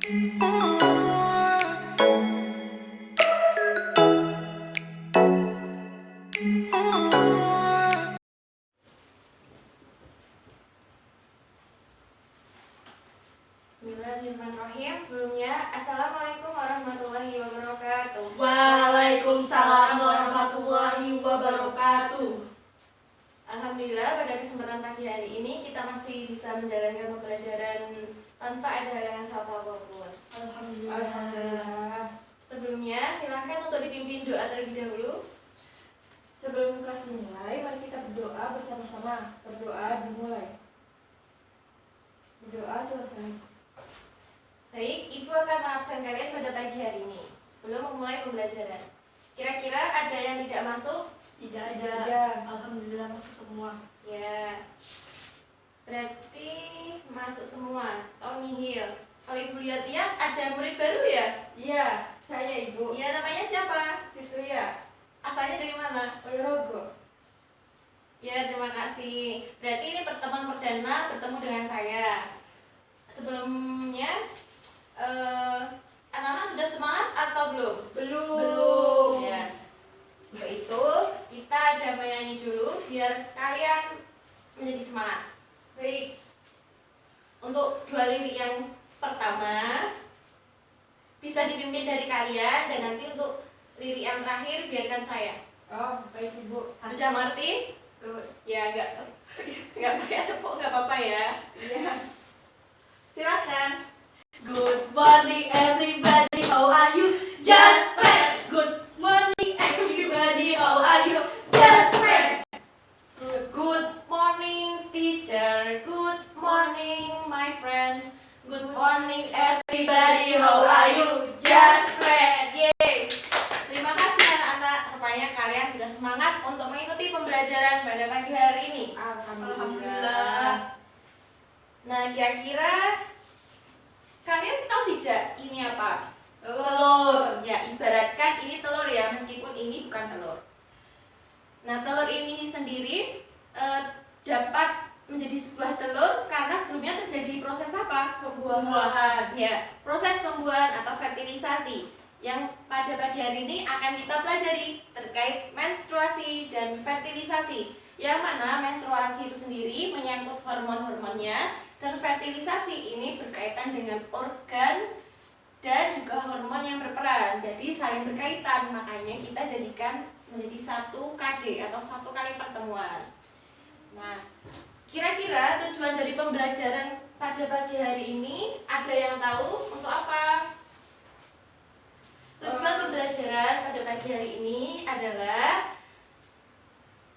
Bismillahirrahmanirrahim. Sebelumnya, Assalamualaikum warahmatullahi wabarakatuh. Waalaikumsalam warahmatullahi wabarakatuh. Alhamdulillah, pada kesempatan pagi hari ini kita masih bisa menjalankan pembelajaran tanpa ada halangan suatu apapun. Alhamdulillah. Sebelumnya, silahkan untuk dipimpin doa terlebih dahulu. Sebelum kelas dimulai, mari kita berdoa bersama-sama. Berdoa dimulai. Berdoa selesai. Baik, Ibu akan mengabsen kalian pada pagi hari ini sebelum memulai pembelajaran. Kira-kira ada yang tidak masuk? Tidak ada. Alhamdulillah masuk semua. Ya, berarti masuk semua. Oh, nihil. Kalau Ibu lihat ya, ada murid baru ya? Iya, saya Ibu. Iya, namanya siapa? Itu ya. Asalnya dari mana? Ponorogo. Ya, terima kasih. Berarti ini pertemuan perdana bertemu dengan saya. Sebelumnya, anak-anak sudah semangat atau belum? Belum. Ya. Untuk itu, kita ada menyanyi dulu biar kalian menjadi semangat. Baik. Untuk dua lirik yang pertama bisa dipimpin dari kalian, dan nanti untuk lirik yang terakhir biarkan saya. Oh, baik Ibu. Sudah mengerti? Ya, enggak pakai tepuk, enggak apa-apa ya. Iya. Silakan. Good morning everybody, how are you? Just friend. Good morning everybody, how are you? Just friend. Good morning teacher, good morning my friends, good morning everybody, how are you? Just friend. Yeay. Terima kasih anak-anak, rupanya kalian sudah semangat untuk mengikuti pembelajaran pada pagi hari ini. Alhamdulillah. Nah, kira-kira kalian tahu tidak ini apa? Telur. Ya, ibaratkan ini telur ya, meskipun ini bukan telur. Nah, telur ini sendiri dapat menjadi sebuah telur karena sebelumnya terjadi proses apa? Pembuahan. Ya, proses pembuahan atau fertilisasi yang pada pagi hari ini akan kita pelajari terkait menstruasi dan fertilisasi. Yang mana menstruasi itu sendiri menyangkut hormon-hormonnya, dan fertilisasi ini berkaitan dengan organ dan juga hormon yang berperan. Jadi saling berkaitan, makanya kita jadikan menjadi satu KD atau satu kali pertemuan. Nah, kira-kira tujuan dari pembelajaran pada pagi hari ini ada yang tahu untuk apa? Tujuan pembelajaran pada pagi hari ini adalah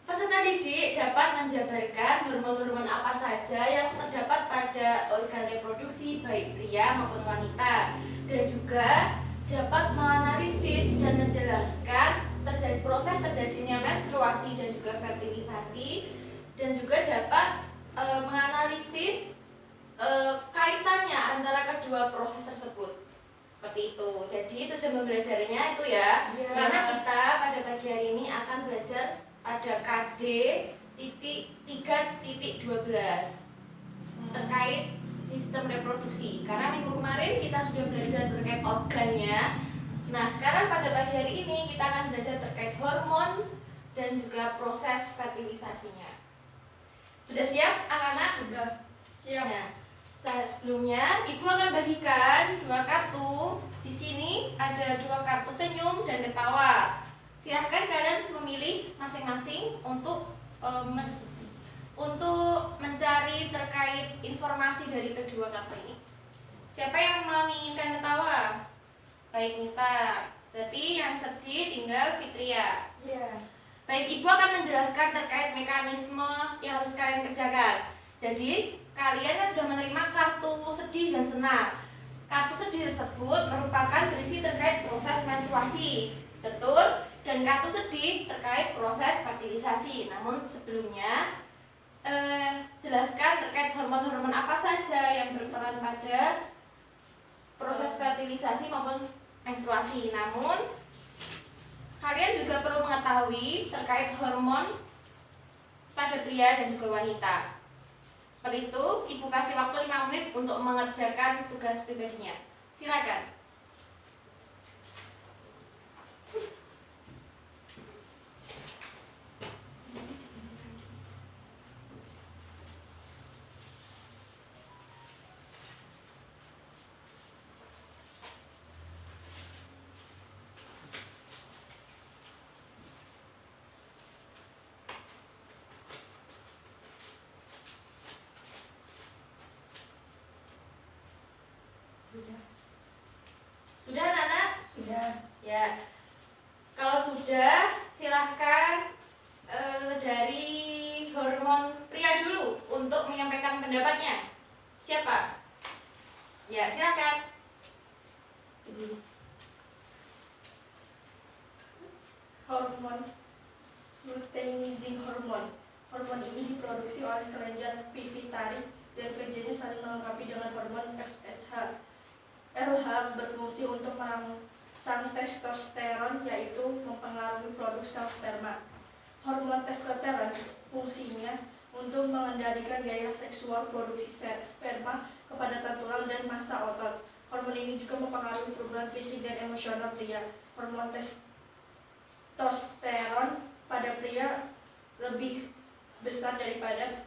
peserta didik dapat menjabarkan hormon-hormon apa saja yang terdapat pada organ reproduksi baik pria maupun wanita, dan juga dapat menganalisis dan menjelaskan proses terjadinya menstruasi dan juga fertilisasi, dan juga dapat menganalisis kaitannya antara kedua proses tersebut. Seperti itu. Jadi tujuan pembelajarannya itu ya. Karena kita pada pagi hari ini akan belajar ada KD titik 3.12 terkait sistem reproduksi. Karena minggu kemarin kita sudah belajar terkait organnya. Nah, sekarang pada pagi hari ini kita akan belajar terkait hormon dan juga proses fertilisasinya. Sudah siap anak-anak? Sudah siap. Nah, sebelumnya Ibu akan bagikan dua kartu. Di sini ada dua kartu senyum dan ketawa. Silahkan kalian memilih masing-masing untuk mencari terkait informasi dari kedua kartu ini. Siapa yang menginginkan ketawa? Baik, Nita. Berarti yang sedih tinggal Fitria. Iya. Baik, Ibu akan menjelaskan terkait mekanisme yang harus kalian kerjakan. Jadi, kalian kan sudah menerima kartu sedih dan senang. Kartu sedih tersebut merupakan berisi terkait proses menstruasi. Betul? Dan kartu sedih terkait proses fertilisasi. Namun sebelumnya jelaskan terkait hormon-hormon apa saja yang berperan pada proses fertilisasi maupun menstruasi. Namun kalian juga perlu mengetahui terkait hormon pada pria dan juga wanita. Seperti itu, Ibu kasih waktu 5 menit untuk mengerjakan tugas pribadinya. Silakan. Sudah. Sudah anak-anak? Sudah. Ya. Kalau sudah, silahkan dari hormon pria dulu untuk menyampaikan pendapatnya. Siapa? Ya, silakan. Hormon luteinizing hormon. Hormon ini diproduksi oleh kelenjar pituitari dan kerjanya saling melengkapi dengan hormon FSH. LH berfungsi untuk merangsang testosteron, yaitu mempengaruhi produksi sel sperma. Hormon testosteron fungsinya untuk mengendalikan gairah seksual, produksi sperma, kepadatan tulang, dan massa otot. Hormon ini juga mempengaruhi perubahan fisik dan emosional pria. Hormon testosteron pada pria lebih besar daripada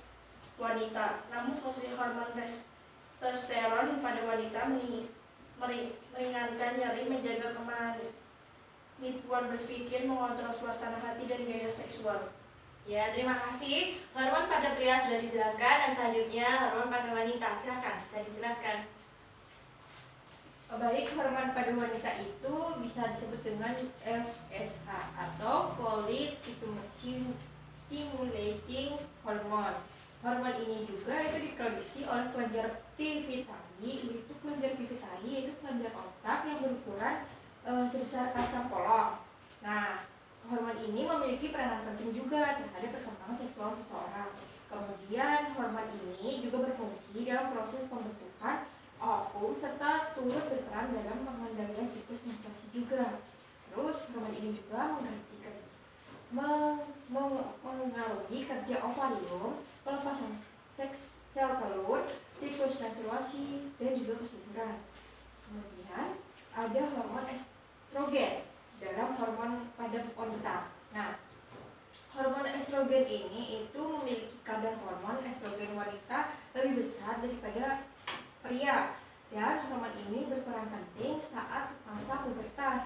wanita. Namun fungsi hormon testosteron pada wanita meringankan nyeri, menjaga kemampuan berpikir, mengontrol suasana hati, dan gairah seksual. Ya, terima kasih. Hormon pada pria sudah dijelaskan dan selanjutnya hormon pada wanita. Silakan, bisa dijelaskan. Baik, hormon pada wanita itu bisa disebut dengan FSH atau folate stimulating hormone. Hormon ini juga itu diproduksi oleh kelenjar pituitari, yaitu kelenjar otak yang berukuran sebesar kaca polong. Nah, hormon ini memiliki peranan penting juga terhadap perkembangan seksual seseorang. Kemudian hormon ini juga berfungsi dalam proses pembentukan ovum serta turut berperan dalam pengendalian siklus menstruasi juga. Terus hormon ini juga mengaruhi kerja ovarium, pelepasan sel telur, siklus menstruasi, dan juga kesuburan. Kemudian ada hormon estrogen dalam hormon pada wanita. Nah, hormon estrogen ini itu memiliki kadar hormon estrogen wanita lebih besar daripada pria, dan hormon ini berperan penting saat masa pubertas.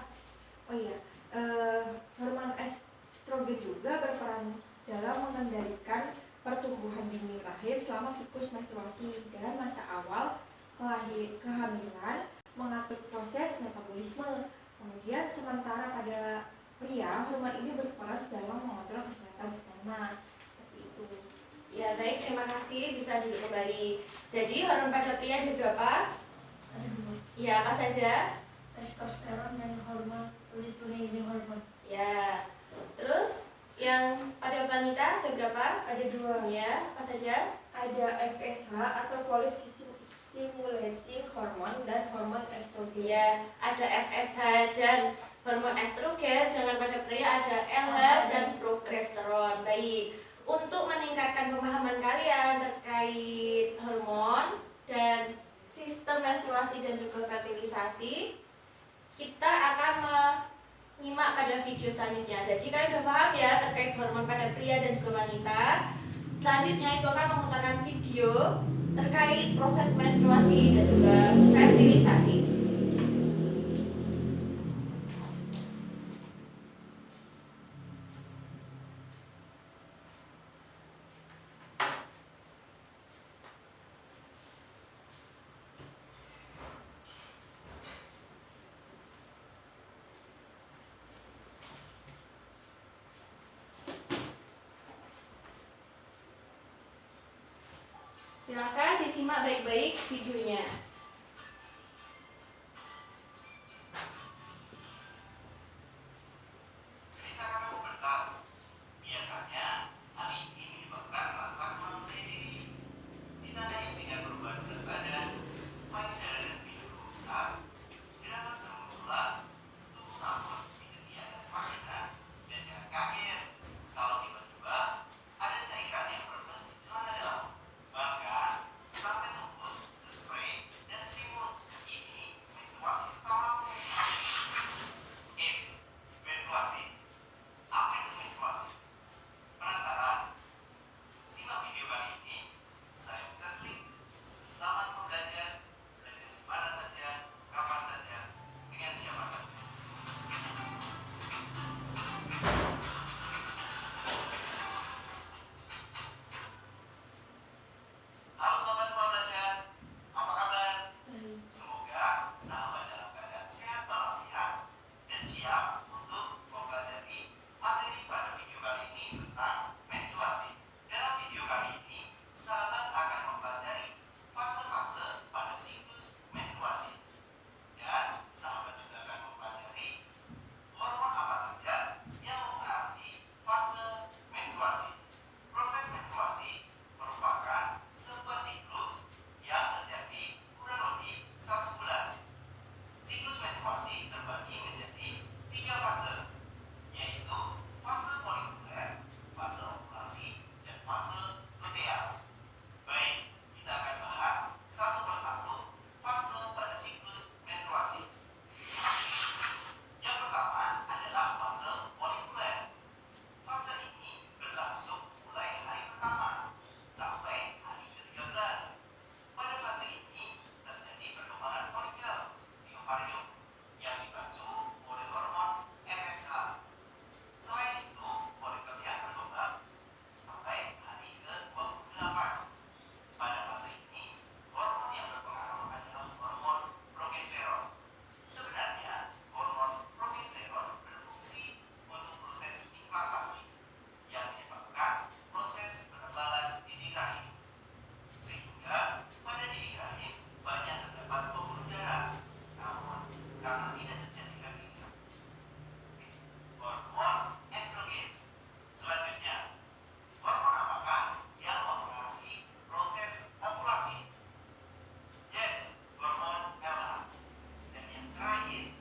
Hormon estrogen juga berperan dalam mengendalikan pertumbuhan dini rahim selama siklus menstruasi dan masa awal kehamilan, mengatur proses metabolisme. Kemudian sementara pada pria, hormon ini berperan dalam mengontrol kesehatan sperma. Seperti itu. Ya, baik, terima kasih. Bisa duduk kembali. Jadi, hormon pada pria ada berapa? Ada dua. Ya, apa saja? Testosteron dan hormon luteinizing hormon. Ya. Terus, yang pada wanita ada berapa? Ada dua. Ya, apa saja? Ada FSH atau folate stimulating hormone dan hormon estrogen. Ya, ada FSH dan hormon estrogen, sedangkan pada pria ada LH dan progesteron. Baik, untuk meningkatkan pemahaman kalian terkait hormon dan sistem menstruasi dan juga fertilisasi, kita akan menyimak pada video selanjutnya. Jadi kalian sudah paham ya terkait hormon pada pria dan juga wanita. Selanjutnya Ibu akan memutarkan video terkait proses menstruasi dan juga fertilisasi. Silakan disimak baik-baik videonya. tidak terjadi fertilisasi. Hormon estrogen. Selanjutnya, hormon apakah yang mempengaruhi proses ovulasi? Yes, hormon LH. Dan yang terakhir,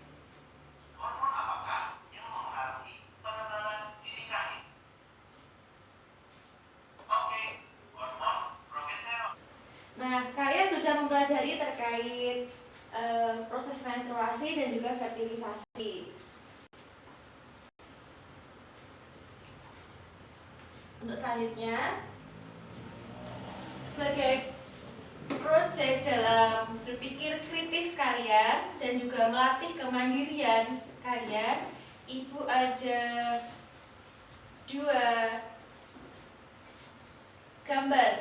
hormon apakah yang mempengaruhi penebalan dinding rahim? Oke, hormon progesteron. Nah, kalian sudah mempelajari terkait proses menstruasi dan juga fertilisasi. Untuk selanjutnya, sebagai proyek dalam berpikir kritis kalian dan juga melatih kemandirian kalian, Ibu ada 2 gambar.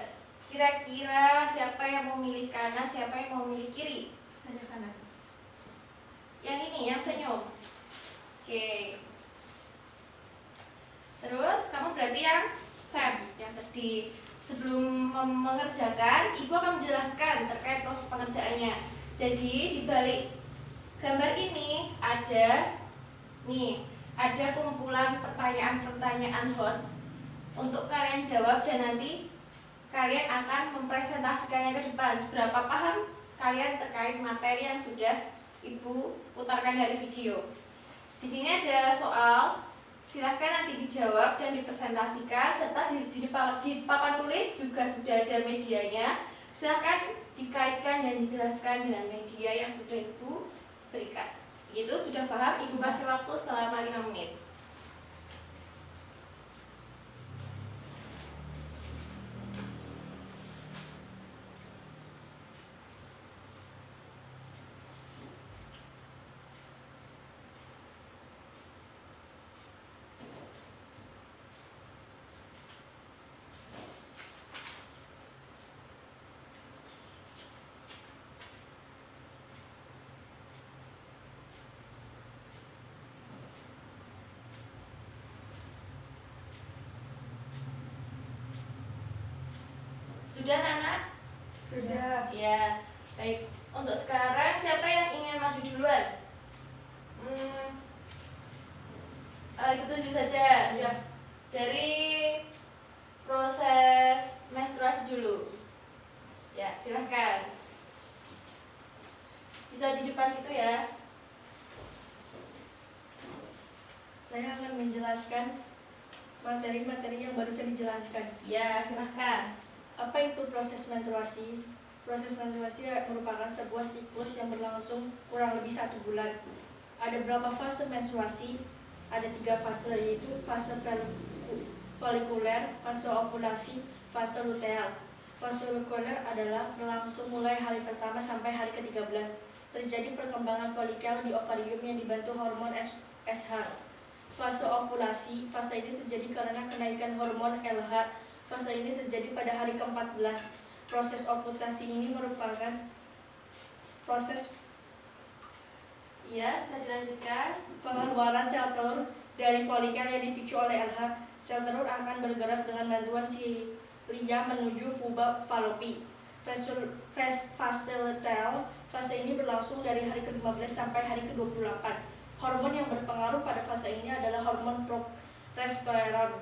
Kira-kira siapa yang mau milih kanan, siapa yang mau milih kiri? Ada kanan. Yang ini, yang senyum. Oke. Terus kamu berarti yang sad, yang sedih. Sebelum mengerjakan, Ibu akan menjelaskan terkait proses pengerjaannya. Jadi di balik gambar ini ada kumpulan pertanyaan-pertanyaan hot untuk kalian jawab, dan nanti kalian akan mempresentasikannya ke depan. Seberapa paham kalian terkait materi yang sudah Ibu putarkan dari video. Di sini ada soal, silahkan nanti dijawab dan dipresentasikan, serta di papan tulis juga sudah ada medianya. Silahkan dikaitkan dan dijelaskan dengan media yang sudah Ibu berikan. Itu sudah paham? Ibu kasih waktu selama 5 menit. Sudah, Nana? Sudah. Ya, baik. Untuk sekarang, siapa yang ingin maju duluan? Ikut tunjuk saja. Ya. Dari proses menstruasi dulu. Ya, silahkan. Bisa di depan situ ya. Saya akan menjelaskan materi-materi yang barusan dijelaskan. Ya, silahkan. Apa itu proses menstruasi? Proses menstruasi merupakan sebuah siklus yang berlangsung kurang lebih 1 bulan. Ada berapa fase menstruasi? Ada 3 fase, yaitu fase folikuler, fase ovulasi, fase luteal. Fase folikuler adalah berlangsung mulai hari pertama sampai hari ke-13. Terjadi perkembangan folikel di ovarium yang dibantu hormon FSH. Fase ovulasi, fase ini terjadi karena kenaikan hormon LH. Fase ini terjadi pada hari ke-14. Proses ovulasi ini merupakan proses Bisa dilanjutkan. pengeluaran sel telur dari folikel yang dipicu oleh LH. Sel telur akan bergerak dengan bantuan silia menuju puba falopi. Fase luteal, fase ini berlangsung dari hari ke-15 sampai hari ke-28. Hormon yang berpengaruh pada fase ini adalah hormon progesteron.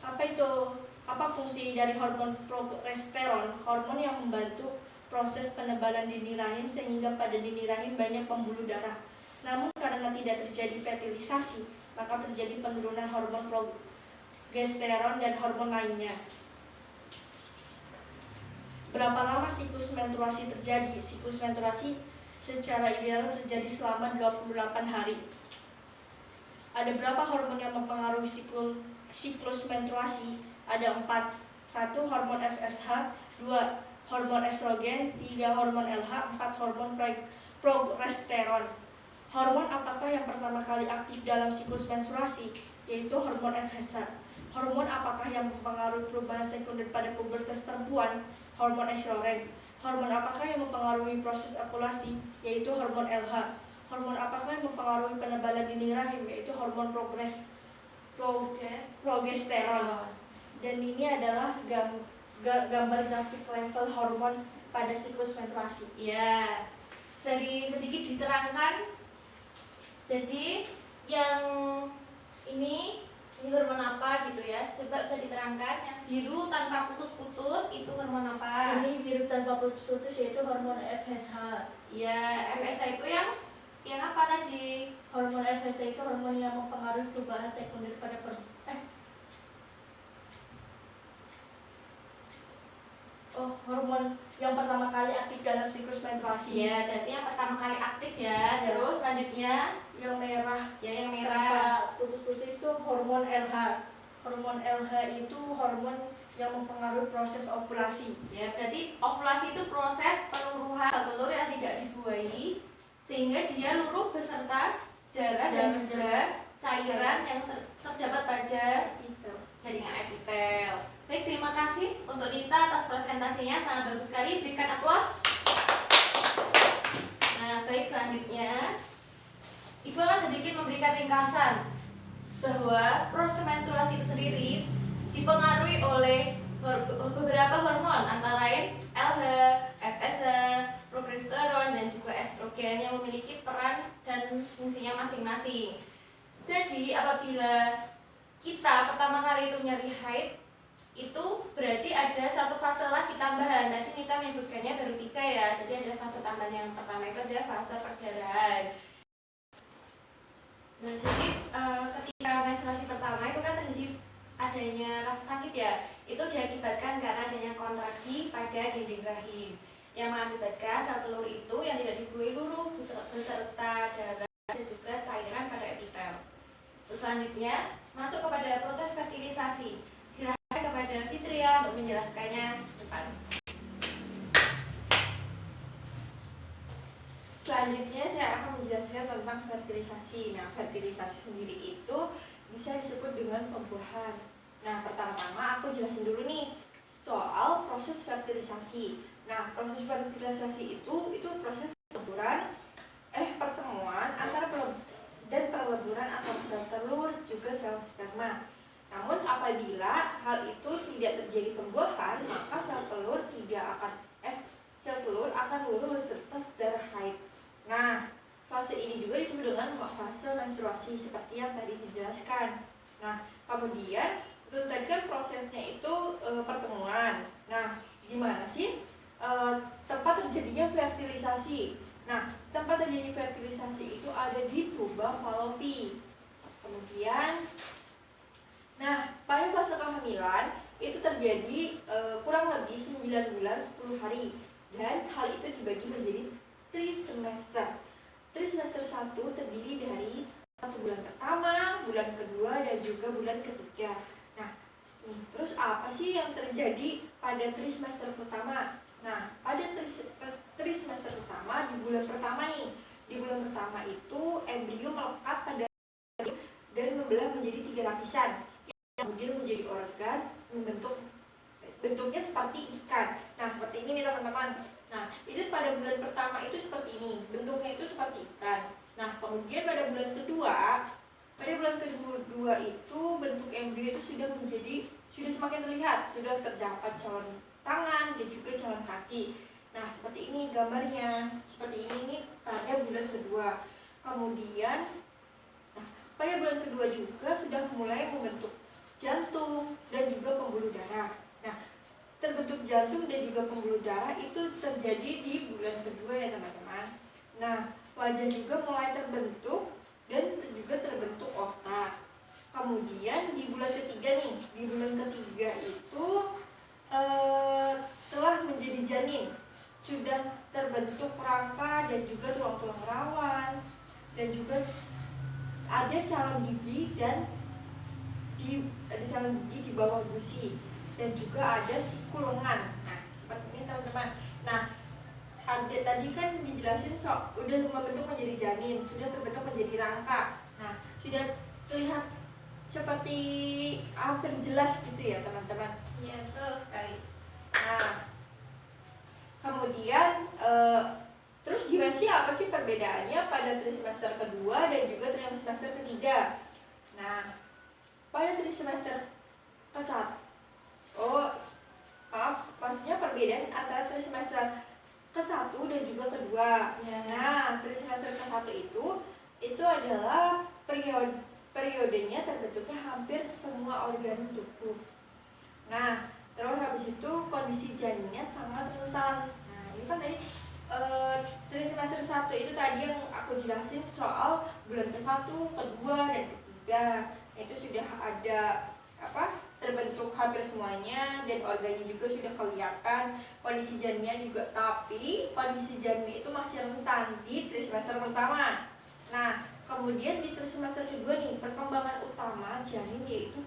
Apa fungsi dari hormon progesteron? Hormon yang membantu proses penebalan dinding rahim sehingga pada dinding rahim banyak pembuluh darah. Namun karena tidak terjadi fertilisasi, maka terjadi penurunan hormon progesteron dan hormon lainnya. Berapa lama siklus menstruasi terjadi? Siklus menstruasi secara ideal terjadi selama 28 hari. Ada berapa hormon yang mempengaruhi siklus menstruasi? Ada 4. 1. Hormon FSH, 2. Hormon estrogen, 3. Hormon LH, 4. Hormon progesteron. Hormon apakah yang pertama kali aktif dalam siklus menstruasi? Yaitu hormon FSH. Hormon apakah yang mempengaruhi perubahan sekunder pada pubertas perempuan? Hormon estrogen. Hormon apakah yang mempengaruhi proses ovulasi? Yaitu hormon LH. Hormon apakah yang mempengaruhi penebalan dinding rahim? Yaitu hormon progesteron. Dan ini adalah gambar grafik level hormon pada siklus menstruasi. Ya, bisa sedikit diterangkan Jadi yang ini hormon apa gitu ya? Coba bisa diterangkan. Yang biru tanpa putus-putus itu hormon apa? Ini biru tanpa putus-putus yaitu hormon FSH. Ya, FSH itu yang apa tadi? Hormon FSH itu hormon yang mempengaruhi perubahan sekunder pada hormon yang pertama kali aktif dalam siklus menstruasi. Ya, berarti yang pertama kali aktif ya. Terus selanjutnya Yang merah ya yang merah. tanpa putus-putus itu hormon LH. Hormon LH itu hormon yang mempengaruhi proses ovulasi. Ya, berarti ovulasi itu proses peluruhan telur yang tidak dibuahi sehingga dia luruh beserta darah dan juga cairan yang terdapat pada Itu. jaringan epitel. Baik, terima kasih untuk Nita atas presentasinya, sangat bagus sekali. Berikan aplaus. Nah, baik, selanjutnya Ibu akan sedikit memberikan ringkasan bahwa proses menstruasi itu sendiri dipengaruhi oleh beberapa hormon antara lain LH, FSH, progesteron dan juga estrogen yang memiliki peran dan fungsinya masing-masing. Jadi apabila kita pertama kali itu nyeri haid, itu berarti ada satu fase lagi tambahan. Nanti kita menyebutkannya baru 3 ya. Jadi ada fase tambahan yang pertama itu ada fase perdarahan. Nah, jadi ketika menstruasi pertama itu kan terjadi adanya rasa sakit ya. Itu diakibatkan karena adanya kontraksi pada dinding rahim yang mengakibatkan sel telur itu yang tidak dibuahi luruh beserta darah dan juga cairan pada epitel. Terus selanjutnya masuk kepada proses fertilisasi. Silahkan kepada Fitria untuk menjelaskannya depan. Selanjutnya saya akan menjelaskan tentang fertilisasi. Nah, fertilisasi sendiri itu bisa disebut dengan pembuahan. Nah, pertama-tama aku jelasin dulu nih soal proses fertilisasi. Nah, proses fertilisasi itu proses pertemuan antara perleburan antara sel telur juga sel sperma. Namun apabila hal itu tidak terjadi pembuahan, maka sel telur akan luruh beserta darah haid. Nah, fase ini juga disebut dengan fase menstruasi seperti yang tadi dijelaskan. Nah, kemudian itu tadi kan prosesnya itu pertemuan. Nah, gimana sih tempat terjadinya fertilisasi? Nah, tempat terjadi fertilisasi itu ada di tuba falopi. Kemudian, nah, pada fase kehamilan itu terjadi kurang lebih 9 bulan 10 hari. Dan hal itu dibagi menjadi trimester. Trimester 1 terdiri dari 1 bulan pertama, bulan kedua, dan juga bulan ketiga. Nah, terus apa sih yang terjadi pada trimester pertama? Nah, pada trimester pertama, di bulan pertama nih, di bulan pertama itu embrio melekat pada dan membelah menjadi 3 lapisan, yang kemudian menjadi organ bentuknya seperti ikan. Nah, seperti ini nih teman-teman. Nah, itu pada bulan pertama itu seperti ini, bentuknya itu seperti ikan. Nah, kemudian pada bulan kedua itu bentuk embrio itu sudah semakin terlihat, sudah terdapat calon tangan dan juga calon kaki. Nah, seperti ini gambarnya, seperti ini nih pada bulan kedua. Kemudian, nah, pada bulan kedua juga sudah mulai membentuk jantung dan juga pembuluh darah. Nah, terbentuk jantung dan juga pembuluh darah itu terjadi di bulan kedua ya teman-teman. Nah, wajah juga mulai terbentuk dan juga terbentuk otak. Kemudian di bulan ketiga nih, di bulan ketiga itu telah menjadi janin, sudah terbentuk rangka dan juga tulang-tulang rawan, dan juga ada calon gigi di bawah gusi, dan juga ada siku-lengan. Nah, seperti ini teman-teman. Nah, tadi kan dijelasin udah membentuk menjadi janin, sudah terbentuk menjadi rangka. Nah, sudah terlihat seperti hampir jelas gitu ya teman-teman. Ya, betul sekali. Nah, kemudian terus gimana sih, apa sih perbedaannya pada trimester kedua dan juga trimester ketiga? Nah, pada trimester maksudnya perbedaan antara trimester ke-1 dan juga kedua. Ya. Nah, trimester ke-1 itu itu adalah periodenya terbentuknya hampir semua organ tubuh. Nah, terus habis itu kondisi janinnya sangat rentan. Nah, ini kan tadi trimester 1 itu tadi yang aku jelasin soal bulan ke-1, ke-2, dan ke-3. Itu sudah ada terbentuk hampir semuanya dan organnya juga sudah kelihatan, kondisi janinnya juga, tapi kondisi janin itu masih rentan di trimester pertama. Nah, kemudian di trimester kedua nih, perkembangan utama janin yaitu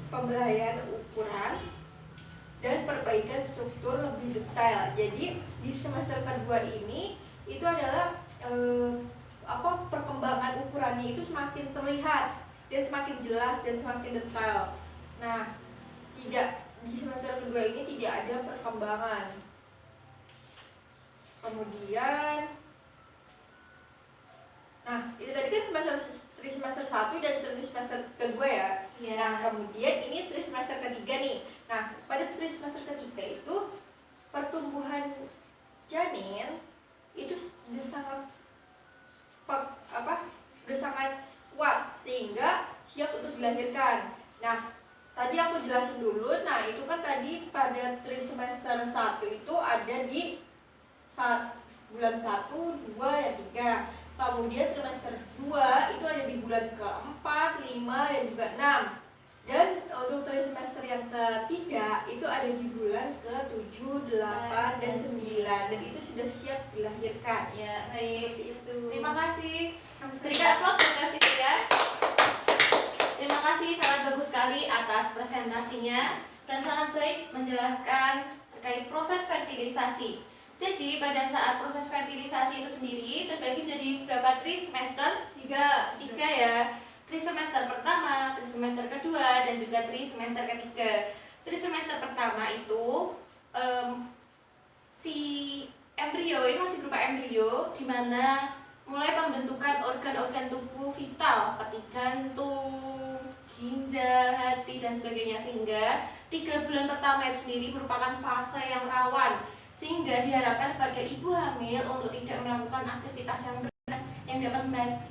pembelayan ukuran dan perbaikan struktur lebih detail. Jadi di semester kedua ini itu adalah perkembangan ukurannya itu semakin terlihat dan semakin jelas dan semakin detail. Nah, di semester kedua ini tidak ada perkembangan. Kemudian itu tadi kan trimester 1 dan trimester kedua ya. Iya. Nah, kemudian ini trimester ketiga nih. Nah, pada trimester ketiga itu pertumbuhan janin itu udah sangat kuat sehingga siap untuk dilahirkan. Nah, tadi aku jelasin dulu. Nah, itu kan tadi pada trimester 1 itu ada di bulan 1, 2, dan 3. Kemudian trimester 2 itu ada di bulan ke-4, 5, dan juga 6. Dan untuk trimester yang ketiga itu ada di bulan ke-7, 8, dan 9. Dan itu sudah siap dilahirkan. Ya, baik. Seperti itu. Terima kasih. Berikan aplaus buat Kak Fitria. Terima kasih, sangat bagus sekali atas presentasinya dan sangat baik menjelaskan terkait proses fertilisasi. Jadi pada saat proses fertilisasi itu sendiri terbagi menjadi berapa trimester? 3 ya. Trimester pertama, trimester kedua, dan juga trimester ketiga. Trimester pertama itu si embrio itu masih berupa embrio, di mana mulai pembentukan organ-organ tubuh vital seperti jantung, ginjal, hati, dan sebagainya, sehingga 3 bulan pertama itu sendiri merupakan fase yang rawan, sehingga diharapkan pada ibu hamil untuk tidak melakukan aktivitas yang berat yang dapat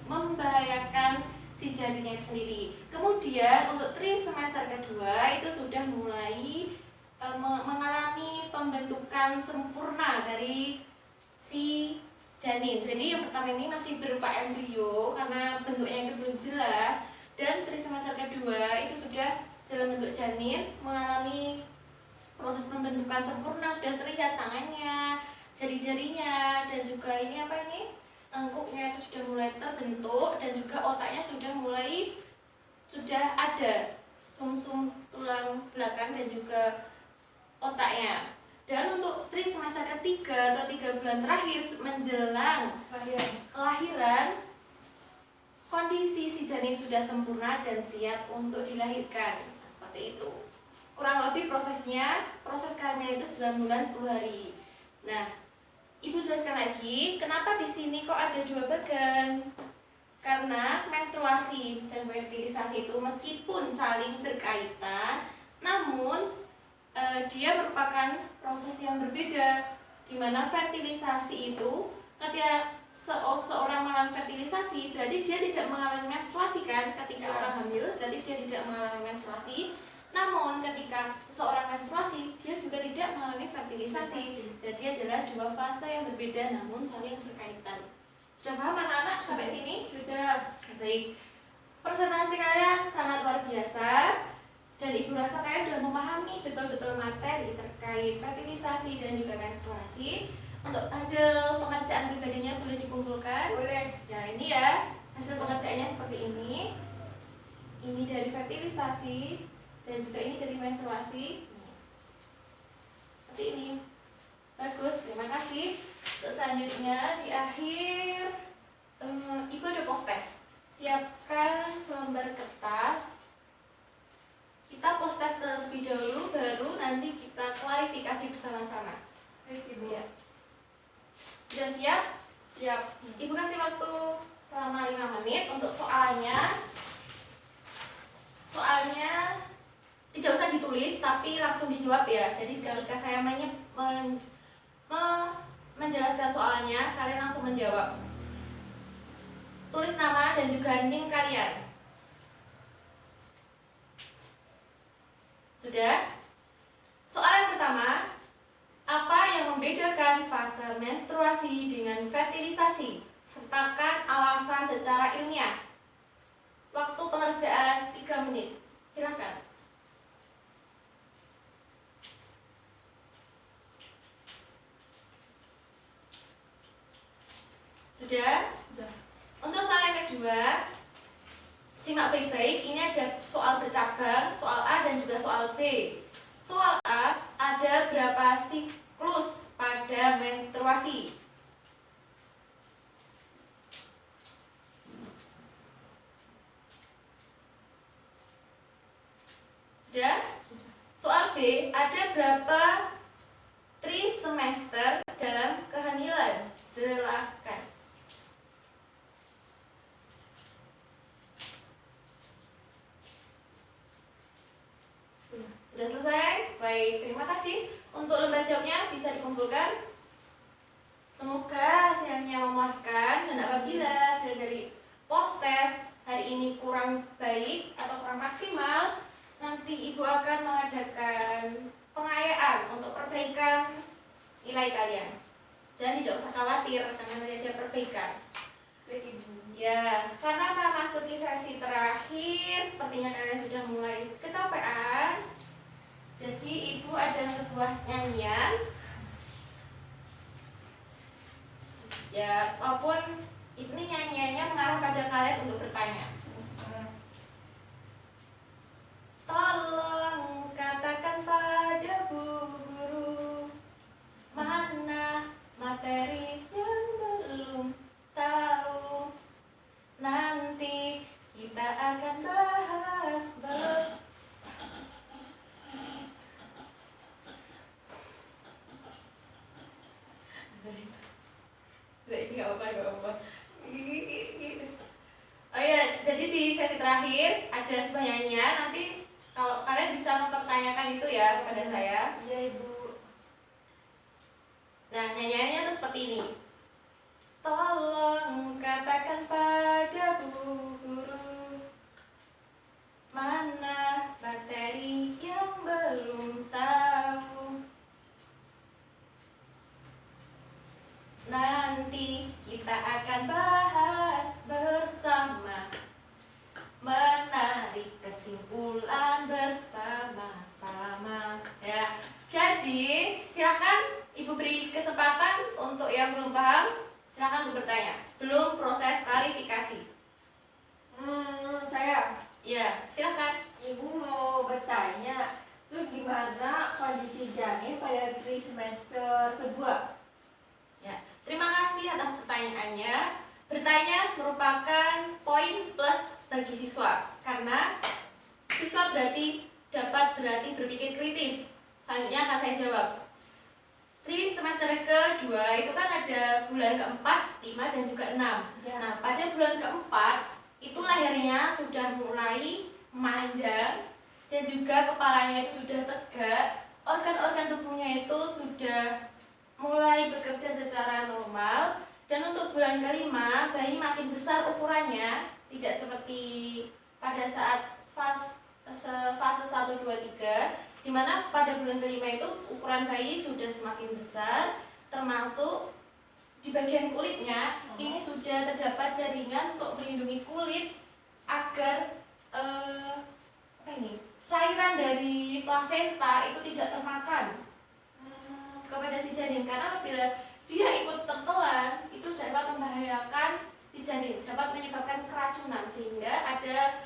membahayakan si janinnya itu sendiri. Kemudian untuk trimester kedua itu sudah mulai mengalami pembentukan sempurna dari si janin. Jadi yang pertama ini masih berupa embrio karena bentuknya itu belum jelas, dan trimester kedua itu sudah dalam bentuk janin mengalami proses pembentukan sempurna, sudah terlihat tangannya, jari-jarinya, dan juga tengkuknya itu sudah mulai terbentuk, dan juga otaknya sudah ada sumsum tulang belakang dan juga otaknya. Dan untuk trimester ketiga atau 3 bulan terakhir menjelang kelahiran, kondisi si janin sudah sempurna dan siap untuk dilahirkan. Nah, seperti itu. Kurang lebih proses kehamilan itu 9 bulan 10 hari. Nah, Ibu jelaskan lagi, kenapa di sini kok ada 2 bagan? Karena menstruasi dan fertilisasi itu meskipun saling berkaitan, namun dia merupakan proses yang berbeda, di mana fertilisasi itu ketika seorang mengalami fertilisasi berarti dia tidak mengalami menstruasi kan. Ketika orang hamil berarti dia tidak mengalami menstruasi, namun ketika seorang menstruasi dia juga tidak mengalami fertilisasi. Jadi adalah 2 fase yang berbeda namun saling berkaitan. Sudah paham anak-anak sampai sini? Sudah. Baik. Presentasi kalian sangat luar biasa. Dan Ibu rasa kalian sudah memahami betul-betul materi terkait fertilisasi dan juga menstruasi. Untuk hasil pengerjaan pribadinya boleh dikumpulkan? Boleh. Ya, ini ya hasil pengerjaannya seperti ini. Ini dari fertilisasi dan juga ini dari menstruasi. Seperti ini. Bagus, terima kasih. Untuk selanjutnya di akhir Ibu ada post test. Siapkan selembar kertas. Kita post test terlebih dahulu, baru nanti kita klarifikasi bersama-sama. Baik, Ibu. Ya. Sudah siap? Siap. Ibu kasih waktu selama 5 menit untuk soalnya. Soalnya tidak usah ditulis, tapi langsung dijawab ya. Jadi ketika saya menjelaskan soalnya, kalian langsung menjawab. Tulis nama dan juga NIM kalian. Sudah? Soal yang pertama, apa yang membedakan fase menstruasi dengan fertilisasi? Sertakan alasan secara ilmiah. Waktu pengerjaan 3 menit. Silakan. Sudah? Sudah. Untuk soal yang kedua, simak baik-baik. Ini ada soal bercabang, soal A dan juga soal B. Soal A, ada berapa siklus pada menstruasi? Sudah? Soal B, ada berapa trimester dalam kehamilan? Jelaskan. Sudah selesai? Baik, terima kasih. Untuk lembar jawabnya bisa dikumpulkan. Semoga hasilnya memuaskan, dan apabila hasil dari post test hari ini kurang baik atau kurang maksimal, nanti Ibu akan mengadakan pengayaan untuk perbaikan nilai kalian. Dan tidak usah khawatir karena nanti ada perbaikan. Baik Ibu. Ya, karena memasuki sesi terakhir, sepertinya kalian sudah mulai kecapean. Jadi Ibu ada sebuah nyanyian. Ya, walaupun ini nyanyiannya mengarah pada kalian untuk bertanya. Tolong katakan pada Bu Guru, mana materi yang belum tahu. Nanti kita akan bahas bersama. Ini nggak apa-apa. Oh ya, jadi di sesi terakhir ada sebuah nyanyian. Nanti kalau kalian bisa mempertanyakan itu ya kepada saya. Iya Ibu. Nah, nyanyiannya tuh seperti ini. Tolong katakan pada Bu Guru, mana materi yang belum tahu. Nanti kita akan bahas bersama, menarik kesimpulan bersama-sama. Ya, jadi silakan Ibu beri kesempatan untuk yang belum paham, silakan untuk bertanya sebelum proses klarifikasi. Saya, Ya, silakan. Ibu mau bertanya, tuh gimana kondisi janin pada trimester kedua? Ya, terima kasih atas pertanyaannya. Bertanya merupakan poin plus bagi siswa karena siswa dapat berpikir kritis. Selanjutnya akan saya jawab. Semester kedua itu kan ada bulan keempat, 5 dan juga 6. Ya. Nah, pada bulan keempat itu lehernya sudah mulai memanjang dan juga kepalanya itu sudah tegak. Organ-organ tubuhnya itu sudah mulai bekerja secara normal. Dan untuk bulan kelima, bayi makin besar ukurannya, tidak seperti pada saat fase 1, 2, 3, di mana pada bulan kelima itu ukuran bayi sudah semakin besar, termasuk di bagian kulitnya ini sudah terdapat jaringan untuk melindungi kulit agar cairan dari plasenta itu tidak termakan kepada si janin, karena apabila dia ikut tertelan itu dapat membahayakan si janin, dapat menyebabkan keracunan, sehingga ada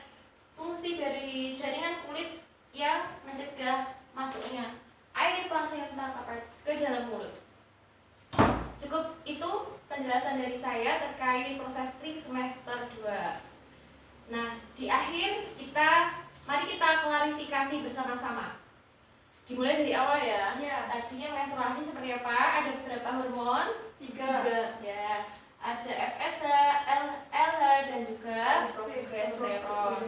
fungsi dari jaringan kulit yang mencegah masuknya air plasenta ke dalam mulut. Cukup itu penjelasan dari saya terkait proses trimester 2. Nah, di akhir mari kita klarifikasi bersama-sama. Dimulai dari awal ya. Ya. Tadinya menstruasi seperti apa? Ada beberapa hormon? 3. Ya. Ada FSH, LH dan juga progesteron.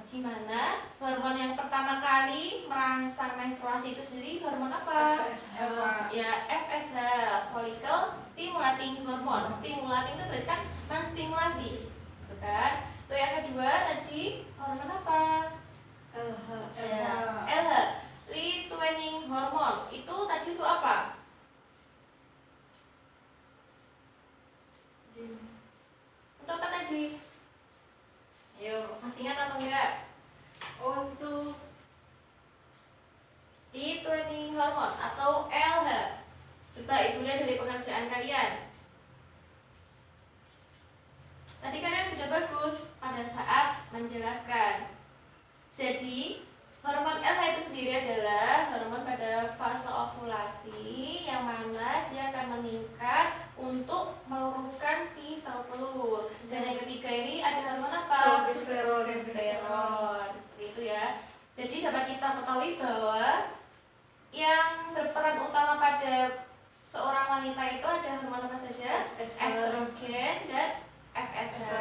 Di mana hormon yang pertama kali merangsang menstruasi evaluasi itu sendiri hormon apa? FSH. Ya, FSH, follicle stimulating hormone. Stimulating itu berarti kan menstimulasi, gitu kan? Itu yang kedua tadi hormon apa? LH. Ya, LH, luteinizing hormone. Itu tadi itu apa? Untuk apa tadi? Ayo, masih ingat atau enggak? Untuk Luteinizing hormone atau LH. Coba ibu lihat dari pengerjaan kalian. Tadi kalian sudah bagus pada saat menjelaskan. Jadi, hormon LH itu sendiri adalah hormon pada fase ovulasi yang mana dia akan meningkat untuk meluruhkan si sel telur. Dan yang ketiga ini ada hormon apa? Progesteron. Progesteron. Seperti itu ya. Jadi dapat kita ketahui bahwa yang berperan utama pada seorang wanita itu ada hormon apa saja? FSH. Estrogen dan FSH.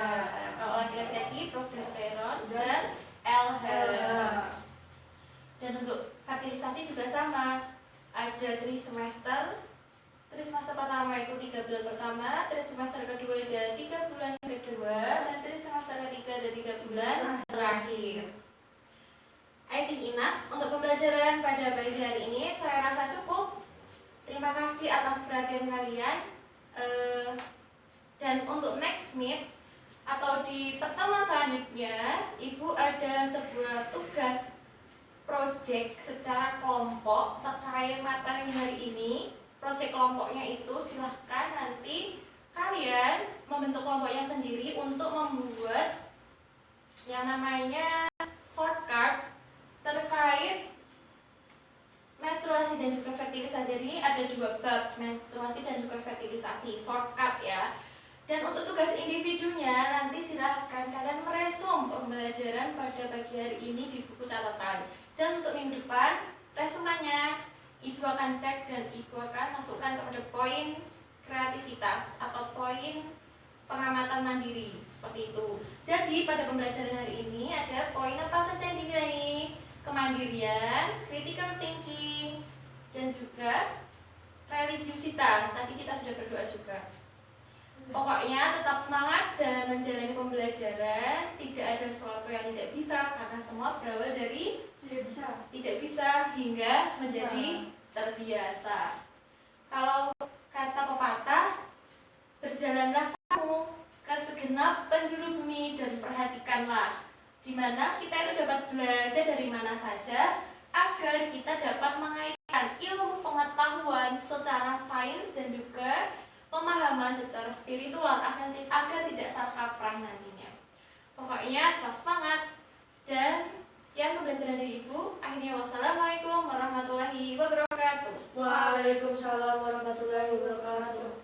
Kalau laki-laki progesteron dan LH. Dan untuk fertilisasi juga sama. Ada trimester. Trimester pertama itu 3 bulan pertama, trimester kedua ada 3 bulan kedua, dan trimester ketiga ada 3 bulan terakhir. I think enough untuk pembelajaran pada pagi hari ini. Saya rasa cukup. Terima kasih atas perhatian kalian. Dan untuk next meet atau di pertemuan selanjutnya, Ibu ada sebuah tugas project secara kelompok terkait materi hari ini. Project kelompoknya itu silahkan nanti kalian membentuk kelompoknya sendiri untuk membuat yang namanya shortcut terkait menstruasi dan juga fertilisasi. Jadi ada 2 bab, menstruasi dan juga fertilisasi, shortcut ya. Dan untuk tugas individunya nanti silahkan kalian meresum pembelajaran pada pagi hari ini di buku catatan. Dan untuk minggu depan resumannya Ibu akan cek dan Ibu akan masukkan kepada poin kreativitas atau poin pengamatan mandiri, seperti itu. Jadi pada pembelajaran hari ini ada poin apa saja yang dinilai? Kemandirian, critical thinking, dan juga religiusitas. Tadi kita sudah berdoa juga. Pokoknya tetap semangat dalam menjalani pembelajaran. Tidak ada sesuatu yang tidak bisa, karena semua berawal dari tidak bisa hingga menjadi terbiasa. Kalau kata pepatah, berjalanlah kamu ke segenap penjuru bumi dan perhatikanlah di mana kita itu dapat belajar dari mana saja agar kita dapat mengaitkan ilmu pengetahuan secara sains dan juga pemahaman secara spiritual agar tidak salah kaprah nantinya. Pokoknya tetap semangat. Dan sekian pembelajaran dari Ibu. Akhirnya wassalamualaikum warahmatullahi wabarakatuh. Waalaikumsalam warahmatullahi wabarakatuh.